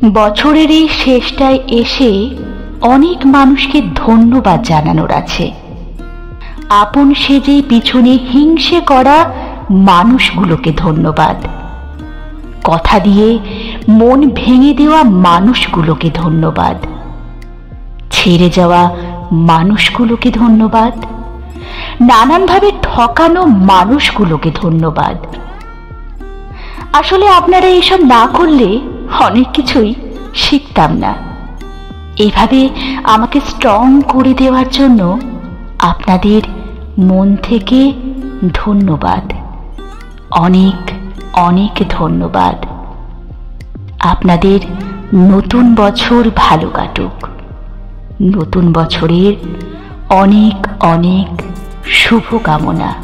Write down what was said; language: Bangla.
বছরের এই শেষটায় এসে অনেক মানুষকে ধন্যবাদ জানানোর আছে। আপন সেজে পিছনে হিংসে করা মানুষগুলোকে ধন্যবাদ। কথা দিয়ে মন ভেঙে দেওয়া মানুষগুলোকে ধন্যবাদ। ছেড়ে যাওয়া মানুষগুলোকে ধন্যবাদ। নানানভাবে ঠকানো মানুষগুলোকে ধন্যবাদ। আসলে আপনারা এসব না করলে অনেক কিছুই শিখতাম না। এভাবে আমাকে স্ট্রং করে দেওয়ার জন্য আপনাদের মন থেকে ধন্যবাদ, অনেক অনেক ধন্যবাদ। আপনাদের নতুন বছর ভালো কাটুক। নতুন বছরের অনেক অনেক শুভকামনা।